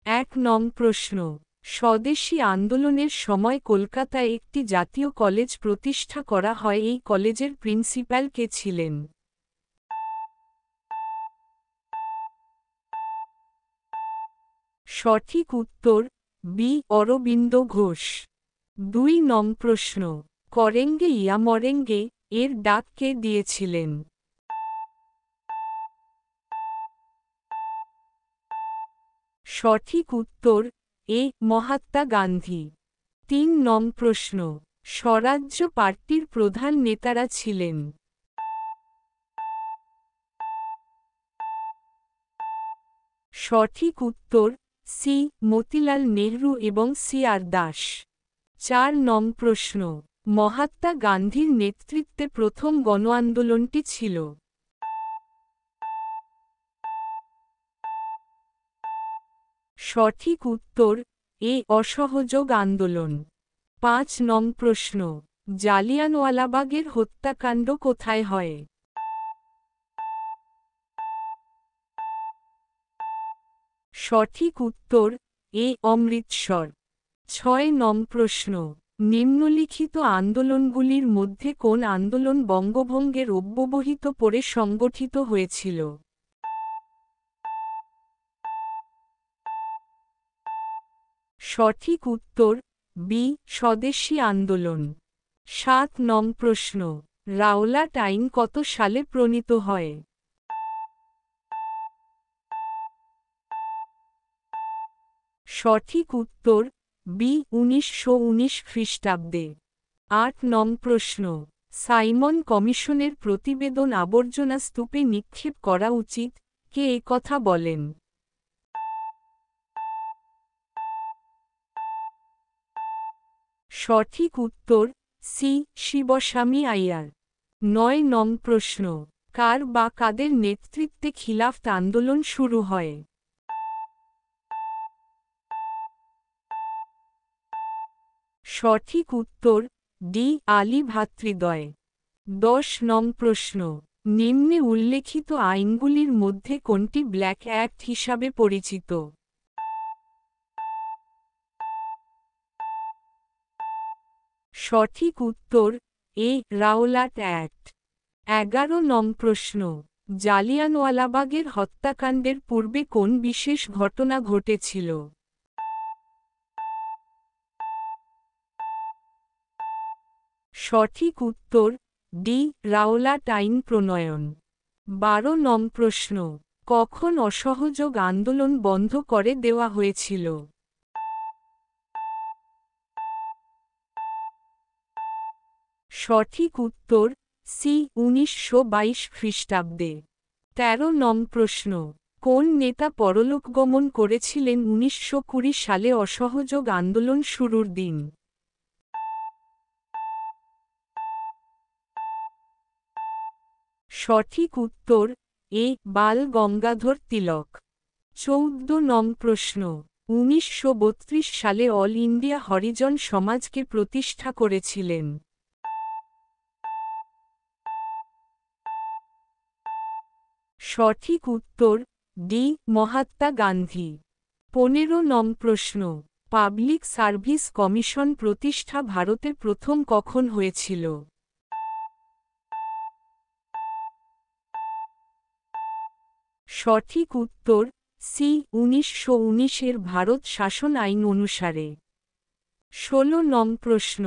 এক নং প্রশ্ন, স্বদেশী আন্দোলনের সময় কলকাতায় একটি জাতীয় কলেজ প্রতিষ্ঠা করা হয়। এই কলেজের প্রিন্সিপাল কে ছিলেন? সঠিক উত্তর বি অরবিন্দ ঘোষ। দুই নং প্রশ্ন, করেঙ্গে ইয়া মরেঙ্গে এর ডাক কে দিয়েছিলেন? সঠিক উত্তর এ মহাত্মা গান্ধী। তিন নং প্রশ্ন, স্বরাজ্য পার্টির প্রধান নেতারা ছিলেন? সঠিক উত্তর সি মতিলাল নেহরু এবং সি আর দাস। চার নং প্রশ্ন, মহাত্মা গান্ধীর নেতৃত্বে প্রথম গণ আন্দোলনটি ছিল? সঠিক উত্তর এ অসহযোগ আন্দোলন। পাঁচ নং প্রশ্ন, জালিয়ানওয়ালাবাগের হত্যাকাণ্ড কোথায় হয়? সঠিক উত্তর এ অমৃতসর। ছয় নং প্রশ্ন, নিম্নলিখিত আন্দোলনগুলির মধ্যে কোন আন্দোলন বঙ্গভঙ্গের অব্যবহিত পরে সংগঠিত হয়েছিল? সঠিক উত্তর বি স্বদেশী আন্দোলন। সাত নং প্রশ্ন, রাওলাট আইন কত সালে প্রণীত হয়? সঠিক উত্তর বি ১৯১৯ খ্রিস্টাব্দে। আট নং প্রশ্ন, সাইমন কমিশনের প্রতিবেদন আবর্জনা স্তূপে নিক্ষেপ করা উচিত, কে এ কথা বলেন? সঠিক উত্তর সি শিবস্বামী আইয়ার। নয় নং প্রশ্ন, কার বা কাদের নেতৃত্বে খিলাফত আন্দোলন শুরু হয়? সঠিক উত্তর ডি আলী ভ্রাতৃদ্বয়। ১০ নং প্রশ্ন, নিম্নে উল্লেখিত আইনগুলির মধ্যে কোনটি ব্ল্যাক অ্যাক্ট হিসাবে পরিচিত? সঠিক উত্তর এ রাওলাট অ্যাক্ট। ১১ নং প্রশ্ন, জালিয়ানওয়ালাবাগের হত্যাকাণ্ডের পূর্বে কোন বিশেষ ঘটনা ঘটেছিল? সঠিক উত্তর ডি রাওলাট আইন প্রণয়ন। ১২ নং প্রশ্ন, কখন অসহযোগ আন্দোলন বন্ধ করে দেওয়া হয়েছিল? সঠিক উত্তর সি ১৯২২ খ্রিস্টাব্দে। ১৩ নং প্রশ্ন, কোন নেতা পরলোকগমন করেছিলেন ১৯২০ সালে অসহযোগ আন্দোলন শুরুর দিন? সঠিক উত্তর এ বাল গঙ্গাধর তিলক। ১৪ নং প্রশ্ন, ১৯৩২ সালে অল ইন্ডিয়া হরিজন সমাজকে প্রতিষ্ঠা করেছিলেন? সঠিক উত্তর ডি মহাত্মা গান্ধী। ১৫ নং প্রশ্ন, পাবলিক সার্ভিস কমিশন প্রতিষ্ঠা ভারতে প্রথম কখন হয়েছিল? সঠিক উত্তর সি ১৯১৯ এর ভারত শাসন আইন অনুসারে। ১৬ নং প্রশ্ন,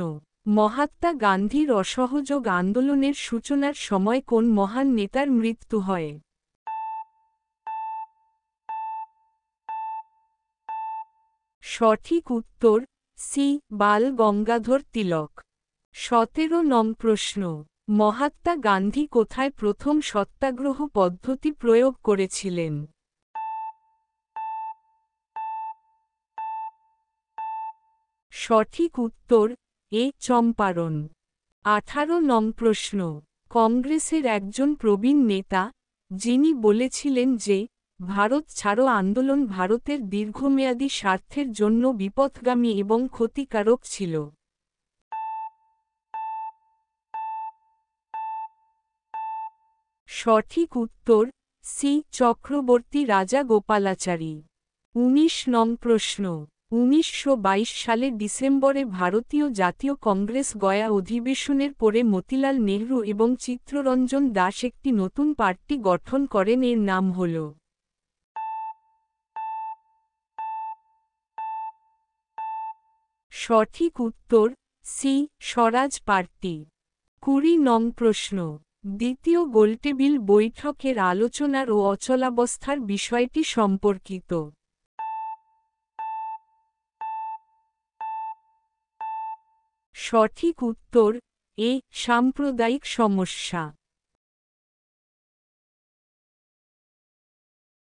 মহাত্মা গান্ধীর অসহযোগ আন্দোলনের সূচনার সময় কোন মহান নেতার মৃত্যু হয়? সঠিক উত্তর সি বাল গঙ্গাধর তিলক। ১৭ নং প্রশ্ন, মহাত্মা গান্ধী কোথায় প্রথম সত্যাগ্রহ পদ্ধতি প্রয়োগ করেছিলেন? সঠিক উত্তর এ চম্পারণ। ১৮ নং প্রশ্ন, কংগ্রেসের একজন প্রবীণ নেতা, যিনি বলেছিলেন যে ভারত ছাড়ো আন্দোলন ভারতের দীর্ঘমেয়াদী স্বার্থের জন্য বিপথগামী এবং ক্ষতিকারক ছিল? সঠিক উত্তর সি চক্রবর্তী রাজা গোপালাচারী। 19 নং প্রশ্ন 1922 সালে ডিসেম্বরে ভারতীয় জাতীয় কংগ্রেস গয়া অধিবেশনের পরে মতিলাল নেহরু এবং চিত্তরঞ্জন দাস একটি নতুন পার্টি গঠন করেন, এর নাম হল। সঠিক উত্তর সি, স্বরাজ পার্টি। 20 নং প্রশ্ন দ্বিতীয় গোলটেবিল বৈঠকের আলোচনার ও অচলাবস্থার বিষয়টি সম্পর্কিত। সঠিক উত্তর এ, সাম্প্রদায়িক সমস্যা।